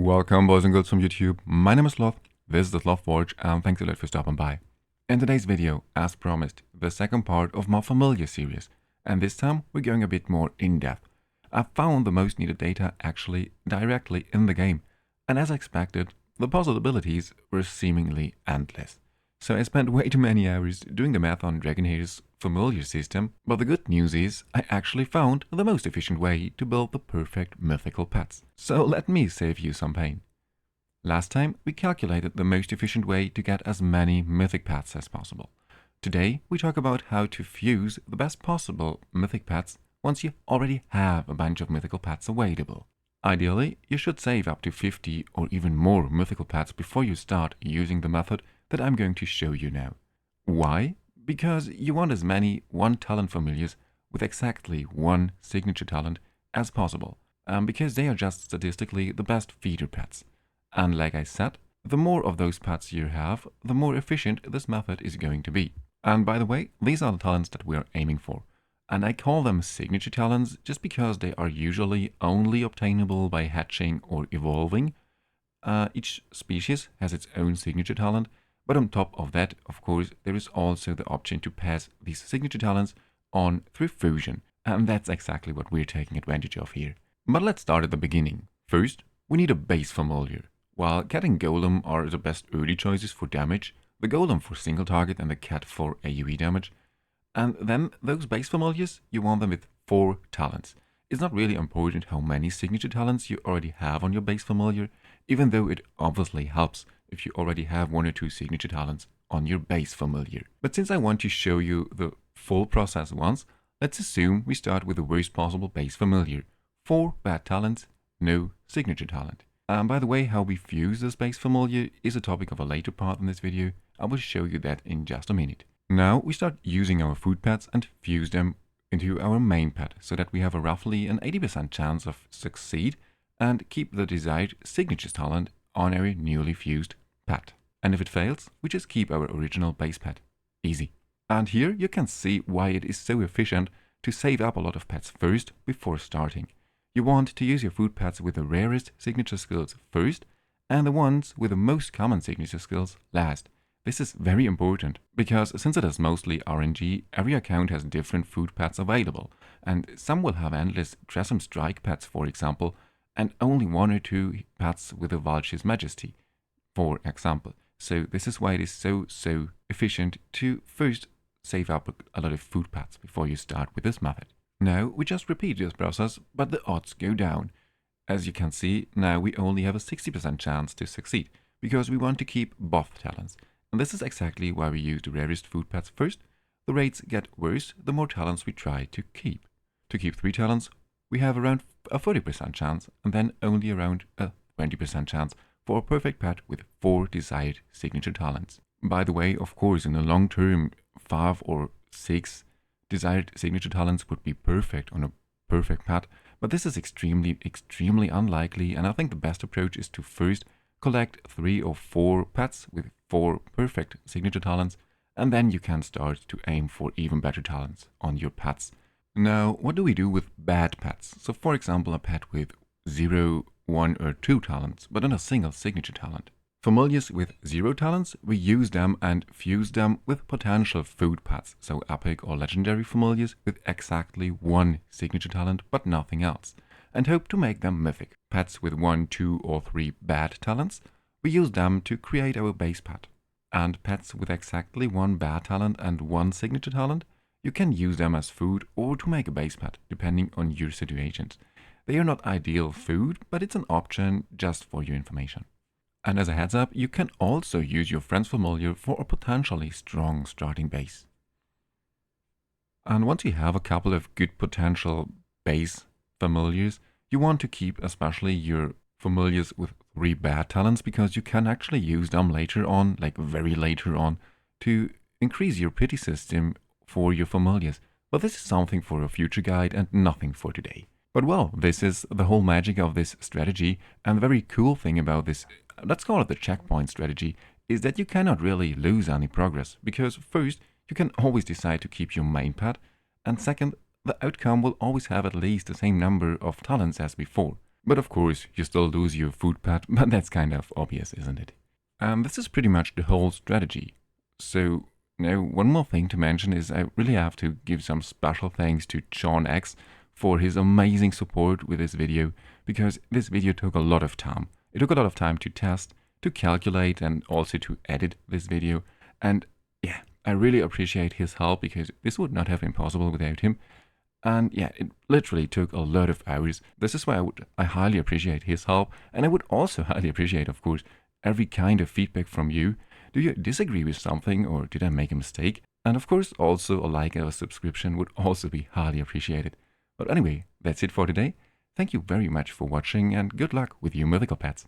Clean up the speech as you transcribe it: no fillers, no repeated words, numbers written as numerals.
Welcome boys and girls from YouTube, my name is Sloth, this is the Sloth Forge and thanks a lot for stopping by. In today's video, as promised, the second part of my familiar series, and this time we're going a bit more in depth. I found the most needed data actually directly in the game, and as expected, the possibilities were seemingly endless. So I spent way too many hours doing the math on Dragonheir's familiar system, but the good news is I actually found the most efficient way to build the perfect mythical pets. So let me save you some pain. Last time we calculated the most efficient way to get as many mythic pets as possible. Today we talk about how to fuse the best possible mythic pets once you already have a bunch of mythical pets available. Ideally, you should save up to 50 or even more mythical pets before you start using the method that I'm going to show you now. Why? Because you want as many one-talent familiars with exactly one signature talent as possible, because they are just statistically the best feeder pets. And like I said, the more of those pets you have, the more efficient this method is going to be. And by the way, these are the talents that we are aiming for. And I call them signature talents just because they are usually only obtainable by hatching or evolving. Each species has its own signature talent, but on top of that, of course, there is also the option to pass these signature talents on through fusion, and that's exactly what we're taking advantage of here. But let's start at the beginning. First, we need a base familiar. While cat and golem are the best early choices for damage, the golem for single target and the cat for AoE damage, and then those base familiars, you want them with 4 talents. It's not really important how many signature talents you already have on your base familiar, even though it obviously helps if you already have 1 or 2 signature talents on your base familiar. But since I want to show you the full process once, let's assume we start with the worst possible base familiar. 4 bad talents, no signature talent. And by the way, how we fuse this base familiar is a topic of a later part in this video. I will show you that in just a minute. Now we start using our food pets and fuse them into our main pet so that we have a roughly an 80% chance of succeed and keep the desired signature talent on our newly fused pet. And if it fails, we just keep our original base pet. Easy. And here you can see why it is so efficient to save up a lot of pets first before starting. You want to use your food pets with the rarest signature skills first and the ones with the most common signature skills last. This is very important because since it is mostly RNG, every account has different food pets available, and some will have endless Dragonstride pets, for example, and only 1 or 2 pets with a Vulture's Majesty, for example. So this is why it is so efficient to first save up a lot of food pets before you start with this method. Now we just repeat this process, but the odds go down. As you can see, now we only have a 60% chance to succeed, because we want to keep both talents. And this is exactly why we use the rarest food pets first. The rates get worse the more talents we try to keep. To keep 3 talents, we have around a 40% chance, and then only around a 20% chance for a perfect pet with 4 desired signature talents. By the way, of course, in the long term, 5 or 6 desired signature talents would be perfect on a perfect pet, but this is extremely unlikely, and I think the best approach is to first collect 3 or 4 pets with 4 perfect signature talents, and then you can start to aim for even better talents on your pets. Now, what do we do with bad pets? So for example, a pet with 0, 1 or 2 talents, but on a single signature talent. Familiars with 0 talents, we use them and fuse them with potential food pets, so epic or legendary familiars with exactly 1 signature talent but nothing else, and hope to make them mythic. Pets with 1, 2 or 3 bad talents, we use them to create our base pet. And pets with exactly 1 bad talent and 1 signature talent, you can use them as food or to make a base pet, depending on your situations. They are not ideal food, but it's an option just for your information. And as a heads up, you can also use your friend's familiar for a potentially strong starting base. And once you have a couple of good potential base familiars, you want to keep especially your familiars with 3 bad talents, because you can actually use them later on, like very later on, to increase your pity system for your familiars. But this is something for a future guide and nothing for today. But well, this is the whole magic of this strategy, and the very cool thing about this, let's call it the checkpoint strategy, is that you cannot really lose any progress, because first, you can always decide to keep your main pet, and second, the outcome will always have at least the same number of talents as before. But of course, you still lose your food pet, but that's kind of obvious, isn't it? And this is pretty much the whole strategy. So, now one more thing to mention is I really have to give some special thanks to John X for his amazing support with this video, because this video took a lot of time. It took a lot of time to test, to calculate, and also to edit this video. And yeah, I really appreciate his help, because this would not have been possible without him. And yeah, it literally took a lot of hours. This is why I highly appreciate his help. And I would also highly appreciate, of course, every kind of feedback from you. Do you disagree with something, or did I make a mistake? And of course, also a like or a subscription would also be highly appreciated. But anyway, that's it for today. Thank you very much for watching, and good luck with your mythical pets.